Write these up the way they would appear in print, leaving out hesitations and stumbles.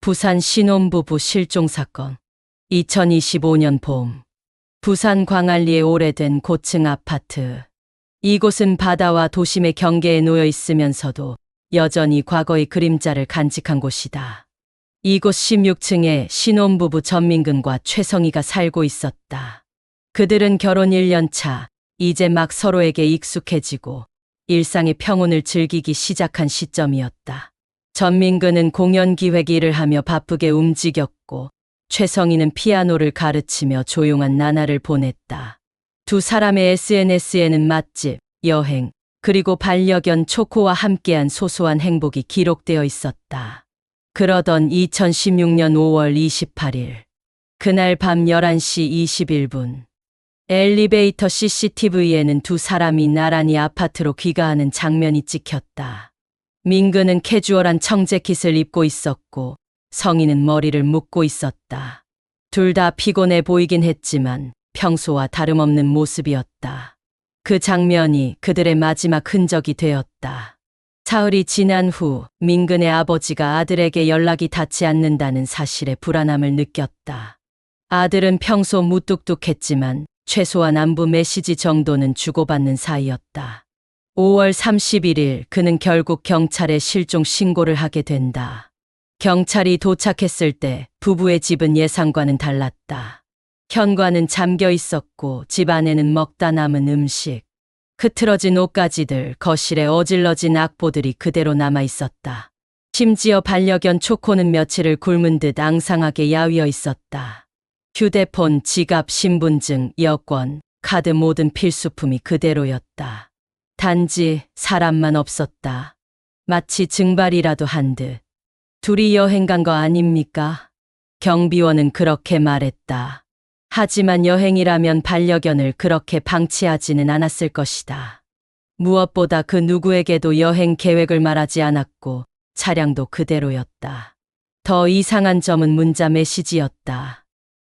부산 신혼부부 실종사건. 2025년 봄. 부산 광안리의 오래된 고층 아파트. 이곳은 바다와 도심의 경계에 놓여 있으면서도 여전히 과거의 그림자를 간직한 곳이다. 이곳 16층에 신혼부부 전민근과 최성희가 살고 있었다. 그들은 결혼 1년 차, 이제 막 서로에게 익숙해지고 일상의 평온을 즐기기 시작한 시점이었다. 전민근은 공연 기획 일을 하며 바쁘게 움직였고 최성희는 피아노를 가르치며 조용한 나날을 보냈다. 두 사람의 SNS에는 맛집, 여행, 그리고 반려견 초코와 함께한 소소한 행복이 기록되어 있었다. 그러던 2016년 5월 28일. 그날 밤 11시 21분. 엘리베이터 CCTV에는 두 사람이 나란히 아파트로 귀가하는 장면이 찍혔다. 민근은 캐주얼한 청재킷을 입고 있었고 성희는 머리를 묶고 있었다. 둘 다 피곤해 보이긴 했지만 평소와 다름없는 모습이었다. 그 장면이 그들의 마지막 흔적이 되었다. 사흘이 지난 후 민근의 아버지가 아들에게 연락이 닿지 않는다는 사실에 불안함을 느꼈다. 아들은 평소 무뚝뚝했지만 최소한 안부 메시지 정도는 주고받는 사이였다. 5월 31일 그는 결국 경찰에 실종 신고를 하게 된다. 경찰이 도착했을 때 부부의 집은 예상과는 달랐다. 현관은 잠겨 있었고 집 안에는 먹다 남은 음식, 흐트러진 옷가지들, 거실에 어질러진 악보들이 그대로 남아 있었다. 심지어 반려견 초코는 며칠을 굶은 듯 앙상하게 야위어 있었다. 휴대폰, 지갑, 신분증, 여권, 카드 모든 필수품이 그대로였다. 단지 사람만 없었다. 마치 증발이라도 한 듯. 둘이 여행 간 거 아닙니까? 경비원은 그렇게 말했다. 하지만 여행이라면 반려견을 그렇게 방치하지는 않았을 것이다. 무엇보다 그 누구에게도 여행 계획을 말하지 않았고 차량도 그대로였다. 더 이상한 점은 문자 메시지였다.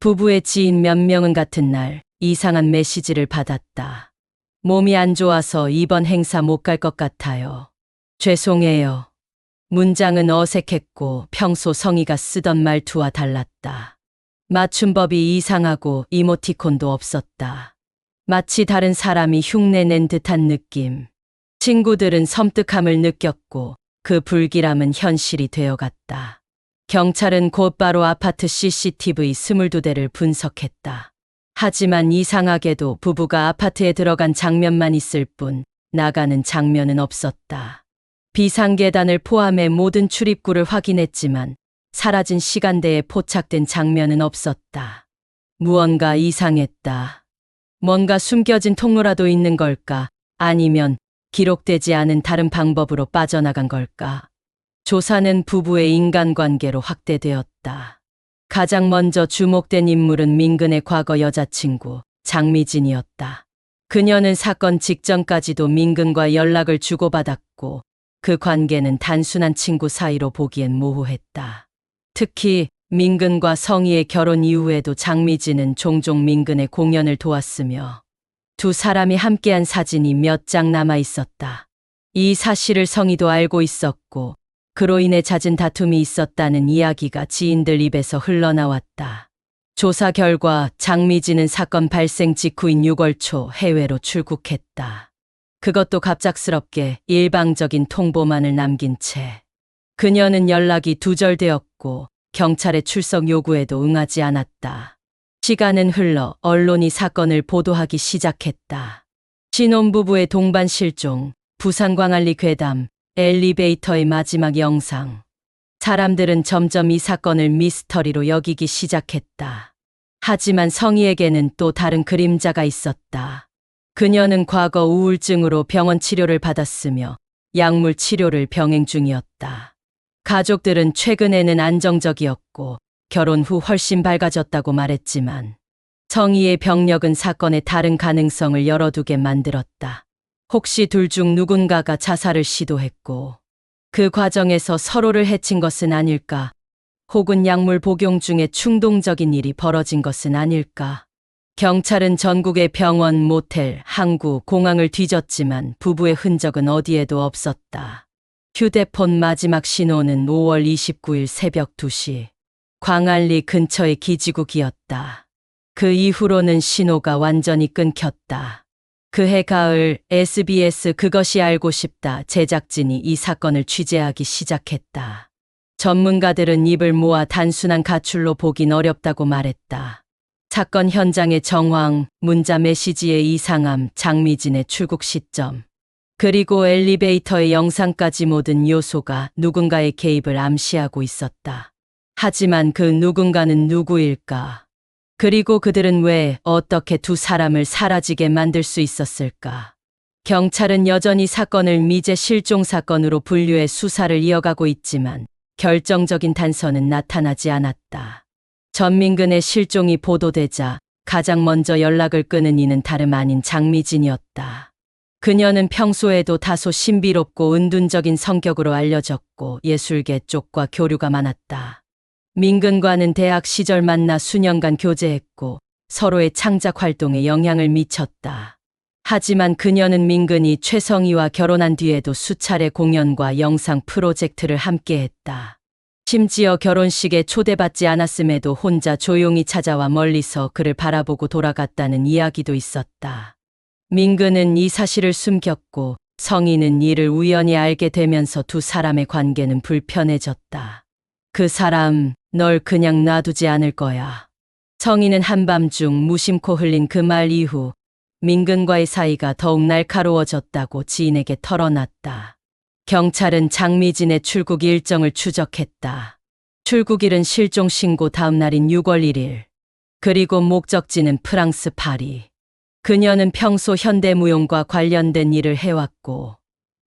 부부의 지인 몇 명은 같은 날 이상한 메시지를 받았다. 몸이 안 좋아서 이번 행사 못 갈 것 같아요. 죄송해요. 문장은 어색했고 평소 성희가 쓰던 말투와 달랐다. 맞춤법이 이상하고 이모티콘도 없었다. 마치 다른 사람이 흉내낸 듯한 느낌. 친구들은 섬뜩함을 느꼈고 그 불길함은 현실이 되어갔다. 경찰은 곧바로 아파트 CCTV 22대를 분석했다. 하지만 이상하게도 부부가 아파트에 들어간 장면만 있을 뿐 나가는 장면은 없었다. 비상계단을 포함해 모든 출입구를 확인했지만 사라진 시간대에 포착된 장면은 없었다. 무언가 이상했다. 뭔가 숨겨진 통로라도 있는 걸까? 아니면 기록되지 않은 다른 방법으로 빠져나간 걸까? 조사는 부부의 인간관계로 확대되었다. 가장 먼저 주목된 인물은 민근의 과거 여자친구 장미진이었다. 그녀는 사건 직전까지도 민근과 연락을 주고받았고 그 관계는 단순한 친구 사이로 보기엔 모호했다. 특히 민근과 성희의 결혼 이후에도 장미진은 종종 민근의 공연을 도왔으며 두 사람이 함께한 사진이 몇 장 남아 있었다. 이 사실을 성희도 알고 있었고 그로 인해 잦은 다툼이 있었다는 이야기가 지인들 입에서 흘러나왔다. 조사 결과 장미진은 사건 발생 직후인 6월 초 해외로 출국했다. 그것도 갑작스럽게 일방적인 통보만을 남긴 채. 그녀는 연락이 두절되었고 경찰의 출석 요구에도 응하지 않았다. 시간은 흘러 언론이 사건을 보도하기 시작했다. 신혼부부의 동반 실종, 부산 광안리 괴담, 엘리베이터의 마지막 영상. 사람들은 점점 이 사건을 미스터리로 여기기 시작했다. 하지만 성희에게는 또 다른 그림자가 있었다. 그녀는 과거 우울증으로 병원 치료를 받았으며 약물 치료를 병행 중이었다. 가족들은 최근에는 안정적이었고 결혼 후 훨씬 밝아졌다고 말했지만 성희의 병력은 사건의 다른 가능성을 열어두게 만들었다. 혹시 둘 중 누군가가 자살을 시도했고 그 과정에서 서로를 해친 것은 아닐까? 혹은 약물 복용 중에 충동적인 일이 벌어진 것은 아닐까? 경찰은 전국의 병원, 모텔, 항구, 공항을 뒤졌지만 부부의 흔적은 어디에도 없었다. 휴대폰 마지막 신호는 5월 29일 새벽 2시. 광안리 근처의 기지국이었다. 그 이후로는 신호가 완전히 끊겼다. 그해 가을 SBS 그것이 알고 싶다 제작진이 이 사건을 취재하기 시작했다. 전문가들은 입을 모아 단순한 가출로 보긴 어렵다고 말했다. 사건 현장의 정황, 문자 메시지의 이상함, 장미진의 출국 시점, 그리고 엘리베이터의 영상까지 모든 요소가 누군가의 개입을 암시하고 있었다. 하지만 그 누군가는 누구일까? 그리고 그들은 왜 어떻게 두 사람을 사라지게 만들 수 있었을까? 경찰은 여전히 사건을 미제 실종 사건으로 분류해 수사를 이어가고 있지만 결정적인 단서는 나타나지 않았다. 전민근의 실종이 보도되자 가장 먼저 연락을 끊은 이는 다름 아닌 장미진이었다. 그녀는 평소에도 다소 신비롭고 은둔적인 성격으로 알려졌고 예술계 쪽과 교류가 많았다. 민근과는 대학 시절 만나 수년간 교제했고 서로의 창작 활동에 영향을 미쳤다. 하지만 그녀는 민근이 최성희와 결혼한 뒤에도 수차례 공연과 영상 프로젝트를 함께했다. 심지어 결혼식에 초대받지 않았음에도 혼자 조용히 찾아와 멀리서 그를 바라보고 돌아갔다는 이야기도 있었다. 민근은 이 사실을 숨겼고 성희는 이를 우연히 알게 되면서 두 사람의 관계는 불편해졌다. 그 사람, 널 그냥 놔두지 않을 거야. 성희는 한밤중 무심코 흘린 그 말 이후 민근과의 사이가 더욱 날카로워졌다고 지인에게 털어놨다. 경찰은 장미진의 출국 일정을 추적했다. 출국일은 실종 신고 다음 날인 6월 1일. 그리고 목적지는 프랑스 파리. 그녀는 평소 현대무용과 관련된 일을 해왔고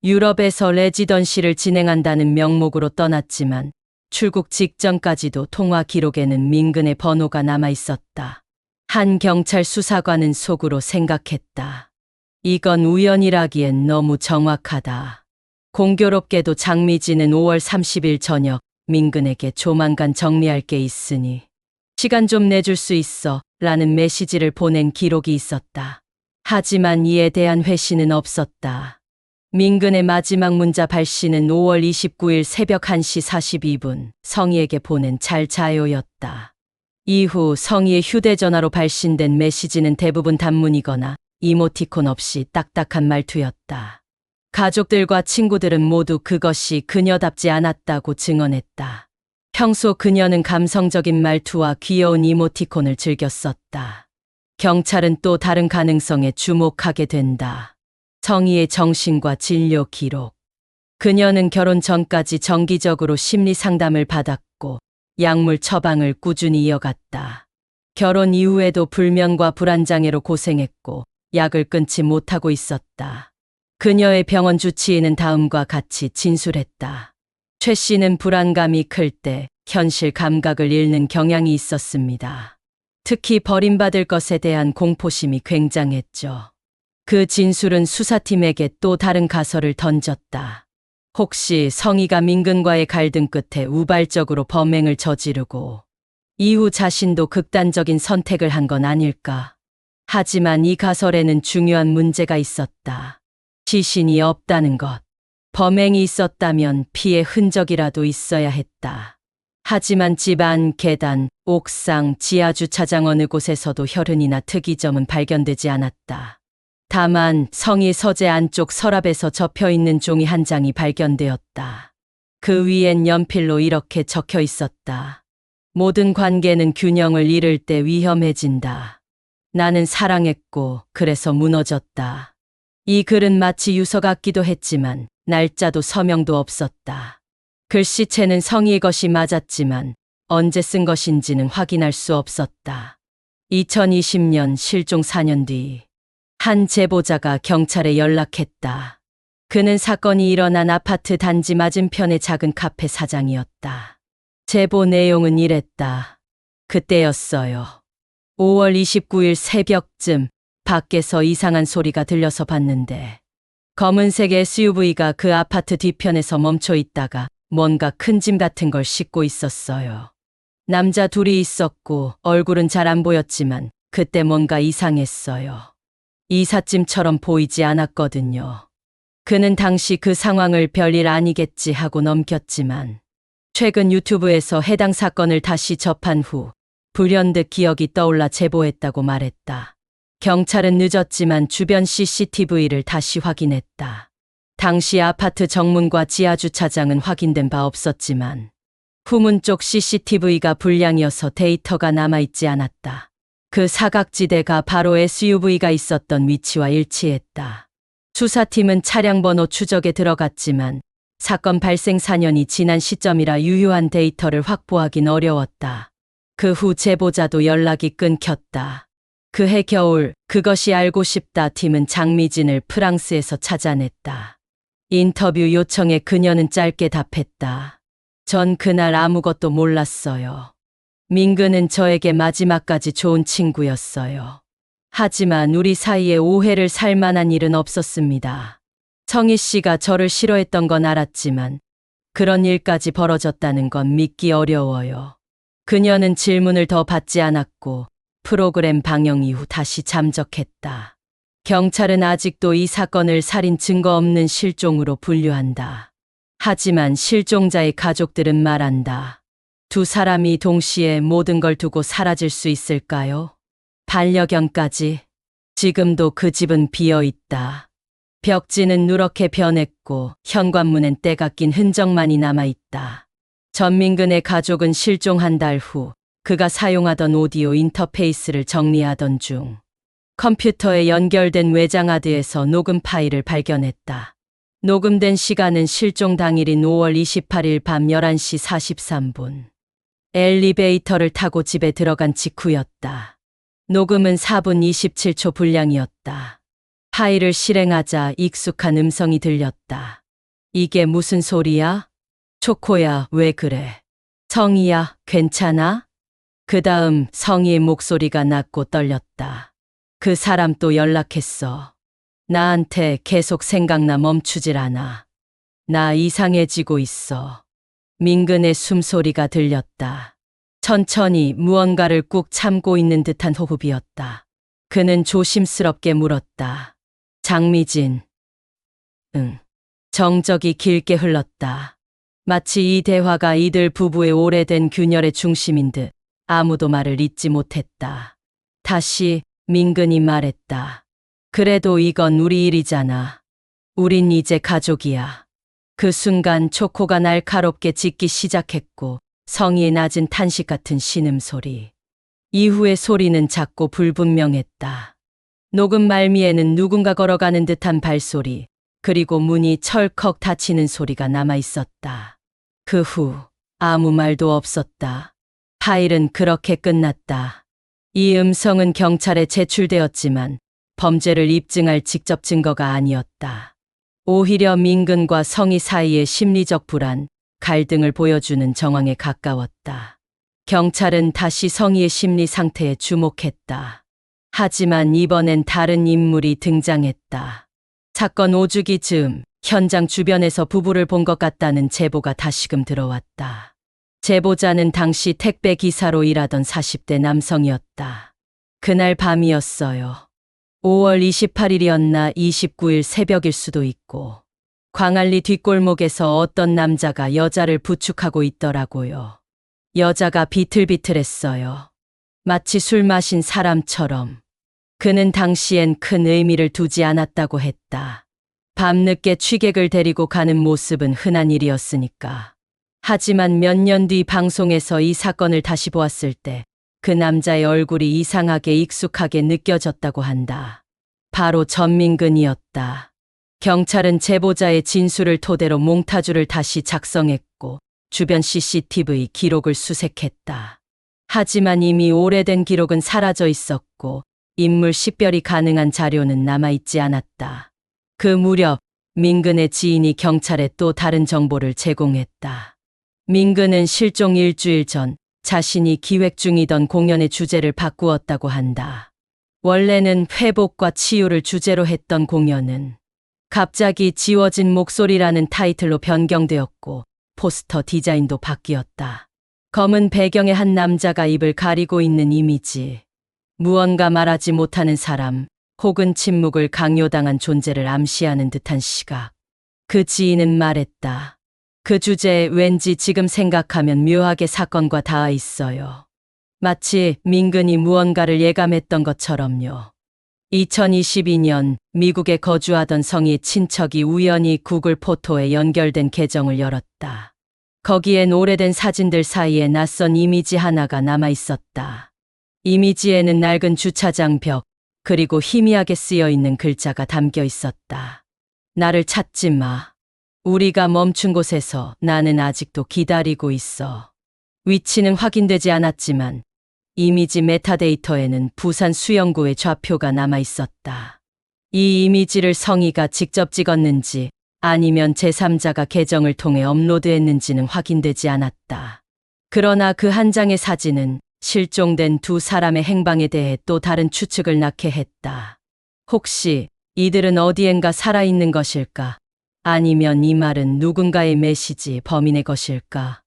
유럽에서 레지던시를 진행한다는 명목으로 떠났지만 출국 직전까지도 통화 기록에는 민근의 번호가 남아 있었다. 한 경찰 수사관은 속으로 생각했다. 이건 우연이라기엔 너무 정확하다. 공교롭게도 장미진은 5월 30일 저녁 민근에게 조만간 정리할 게 있으니 시간 좀 내줄 수 있어 라는 메시지를 보낸 기록이 있었다. 하지만 이에 대한 회신은 없었다. 민근의 마지막 문자 발신은 5월 29일 새벽 1시 42분 성희에게 보낸 잘 자요였다. 이후 성희의 휴대전화로 발신된 메시지는 대부분 단문이거나 이모티콘 없이 딱딱한 말투였다. 가족들과 친구들은 모두 그것이 그녀답지 않았다고 증언했다. 평소 그녀는 감성적인 말투와 귀여운 이모티콘을 즐겼었다. 경찰은 또 다른 가능성에 주목하게 된다. 성희의 정신과 진료 기록. 그녀는 결혼 전까지 정기적으로 심리 상담을 받았고 약물 처방을 꾸준히 이어갔다. 결혼 이후에도 불면과 불안장애로 고생했고 약을 끊지 못하고 있었다. 그녀의 병원 주치의는 다음과 같이 진술했다. 최 씨는 불안감이 클 때 현실 감각을 잃는 경향이 있었습니다. 특히 버림받을 것에 대한 공포심이 굉장했죠. 그 진술은 수사팀에게 또 다른 가설을 던졌다. 혹시 성희가 민근과의 갈등 끝에 우발적으로 범행을 저지르고 이후 자신도 극단적인 선택을 한 건 아닐까? 하지만 이 가설에는 중요한 문제가 있었다. 시신이 없다는 것. 범행이 있었다면 피의 흔적이라도 있어야 했다. 하지만 집 안, 계단, 옥상, 지하주차장 어느 곳에서도 혈흔이나 특이점은 발견되지 않았다. 다만 성희 서재 안쪽 서랍에서 접혀있는 종이 한 장이 발견되었다. 그 위엔 연필로 이렇게 적혀 있었다. 모든 관계는 균형을 잃을 때 위험해진다. 나는 사랑했고 그래서 무너졌다. 이 글은 마치 유서 같기도 했지만 날짜도 서명도 없었다. 글씨체는 성희의 것이 맞았지만 언제 쓴 것인지는 확인할 수 없었다. 2020년 실종 4년 뒤 한 제보자가 경찰에 연락했다. 그는 사건이 일어난 아파트 단지 맞은편의 작은 카페 사장이었다. 제보 내용은 이랬다. 그때였어요. 5월 29일 새벽쯤 밖에서 이상한 소리가 들려서 봤는데 검은색 SUV가 그 아파트 뒤편에서 멈춰 있다가 뭔가 큰 짐 같은 걸 싣고 있었어요. 남자 둘이 있었고 얼굴은 잘 안 보였지만 그때 뭔가 이상했어요. 이삿짐처럼 보이지 않았거든요. 그는 당시 그 상황을 별일 아니겠지 하고 넘겼지만 최근 유튜브에서 해당 사건을 다시 접한 후 불현듯 기억이 떠올라 제보했다고 말했다. 경찰은 늦었지만 주변 CCTV를 다시 확인했다. 당시 아파트 정문과 지하 주차장은 확인된 바 없었지만 후문 쪽 CCTV가 불량이어서 데이터가 남아있지 않았다. 그 사각지대가 바로 SUV가 있었던 위치와 일치했다. 수사팀은 차량 번호 추적에 들어갔지만 사건 발생 4년이 지난 시점이라 유효한 데이터를 확보하긴 어려웠다. 그 후 제보자도 연락이 끊겼다. 그해 겨울 그것이 알고 싶다 팀은 장미진을 프랑스에서 찾아냈다. 인터뷰 요청에 그녀는 짧게 답했다. 전 그날 아무것도 몰랐어요. 민근은 저에게 마지막까지 좋은 친구였어요. 하지만 우리 사이에 오해를 살 만한 일은 없었습니다. 성희 씨가 저를 싫어했던 건 알았지만 그런 일까지 벌어졌다는 건 믿기 어려워요. 그녀는 질문을 더 받지 않았고 프로그램 방영 이후 다시 잠적했다. 경찰은 아직도 이 사건을 살인 증거 없는 실종으로 분류한다. 하지만 실종자의 가족들은 말한다. 두 사람이 동시에 모든 걸 두고 사라질 수 있을까요? 반려견까지. 지금도 그 집은 비어 있다. 벽지는 누렇게 변했고 현관문엔 때가 낀 흔적만이 남아있다. 전민근의 가족은 실종한 달 후 그가 사용하던 오디오 인터페이스를 정리하던 중 컴퓨터에 연결된 외장하드에서 녹음 파일을 발견했다. 녹음된 시간은 실종 당일인 5월 28일 밤 11시 43분. 엘리베이터를 타고 집에 들어간 직후였다. 녹음은 4분 27초 분량이었다. 파일을 실행하자 익숙한 음성이 들렸다. 이게 무슨 소리야? 초코야, 왜 그래? 성희야, 괜찮아? 그 다음 성희의 목소리가 낮고 떨렸다. 그 사람 또 연락했어. 나한테 계속 생각나 멈추질 않아. 나 이상해지고 있어. 민근의 숨소리가 들렸다. 천천히 무언가를 꾹 참고 있는 듯한 호흡이었다. 그는 조심스럽게 물었다. 장미진. 응. 정적이 길게 흘렀다. 마치 이 대화가 이들 부부의 오래된 균열의 중심인 듯 아무도 말을 잇지 못했다. 다시 민근이 말했다. 그래도 이건 우리 일이잖아. 우린 이제 가족이야. 그 순간 초코가 날카롭게 짖기 시작했고 성희의 낮은 탄식 같은 신음소리. 이후의 소리는 작고 불분명했다. 녹음 말미에는 누군가 걸어가는 듯한 발소리, 그리고 문이 철컥 닫히는 소리가 남아 있었다. 그 후 아무 말도 없었다. 파일은 그렇게 끝났다. 이 음성은 경찰에 제출되었지만 범죄를 입증할 직접 증거가 아니었다. 오히려 민근과 성희 사이의 심리적 불안, 갈등을 보여주는 정황에 가까웠다. 경찰은 다시 성희의 심리 상태에 주목했다. 하지만 이번엔 다른 인물이 등장했다. 사건 5주기 즈음 현장 주변에서 부부를 본 것 같다는 제보가 다시금 들어왔다. 제보자는 당시 택배 기사로 일하던 40대 남성이었다. 그날 밤이었어요. 5월 28일이었나 29일 새벽일 수도 있고 광안리 뒷골목에서 어떤 남자가 여자를 부축하고 있더라고요. 여자가 비틀비틀했어요. 마치 술 마신 사람처럼. 그는 당시엔 큰 의미를 두지 않았다고 했다. 밤늦게 취객을 데리고 가는 모습은 흔한 일이었으니까. 하지만 몇 년 뒤 방송에서 이 사건을 다시 보았을 때 그 남자의 얼굴이 이상하게 익숙하게 느껴졌다고 한다. 바로 전민근이었다. 경찰은 제보자의 진술을 토대로 몽타주를 다시 작성했고 주변 CCTV 기록을 수색했다. 하지만 이미 오래된 기록은 사라져 있었고 인물 식별이 가능한 자료는 남아있지 않았다. 그 무렵 민근의 지인이 경찰에 또 다른 정보를 제공했다. 민근은 실종 일주일 전 자신이 기획 중이던 공연의 주제를 바꾸었다고 한다. 원래는 회복과 치유를 주제로 했던 공연은 갑자기 지워진 목소리라는 타이틀로 변경되었고 포스터 디자인도 바뀌었다. 검은 배경의 한 남자가 입을 가리고 있는 이미지. 무언가 말하지 못하는 사람, 혹은 침묵을 강요당한 존재를 암시하는 듯한 시각. 그 지인은 말했다. 그 주제에 왠지 지금 생각하면 묘하게 사건과 닿아 있어요. 마치 민근이 무언가를 예감했던 것처럼요. 2022년 미국에 거주하던 성희 친척이 우연히 구글 포토에 연결된 계정을 열었다. 거기엔 오래된 사진들 사이에 낯선 이미지 하나가 남아 있었다. 이미지에는 낡은 주차장 벽, 그리고 희미하게 쓰여 있는 글자가 담겨 있었다. 나를 찾지 마. 우리가 멈춘 곳에서 나는 아직도 기다리고 있어. 위치는 확인되지 않았지만 이미지 메타데이터에는 부산 수영구의 좌표가 남아 있었다. 이 이미지를 성희가 직접 찍었는지 아니면 제3자가 계정을 통해 업로드했는지는 확인되지 않았다. 그러나 그 한 장의 사진은 실종된 두 사람의 행방에 대해 또 다른 추측을 낳게 했다. 혹시 이들은 어디엔가 살아있는 것일까? 아니면 이 말은 누군가의 메시지, 범인의 것일까?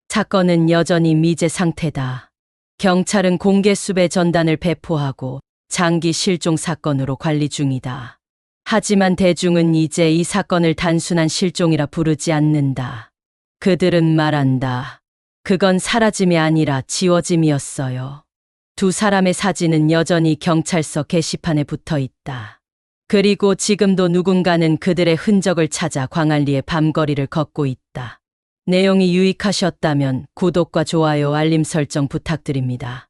사건은 여전히 미제 상태다. 경찰은 공개 수배 전단을 배포하고 장기 실종 사건으로 관리 중이다. 하지만 대중은 이제 이 사건을 단순한 실종이라 부르지 않는다. 그들은 말한다. 그건 사라짐이 아니라 지워짐이었어요. 두 사람의 사진은 여전히 경찰서 게시판에 붙어 있다. 그리고 지금도 누군가는 그들의 흔적을 찾아 광안리의 밤거리를 걷고 있다. 내용이 유익하셨다면 구독과 좋아요, 알림 설정 부탁드립니다.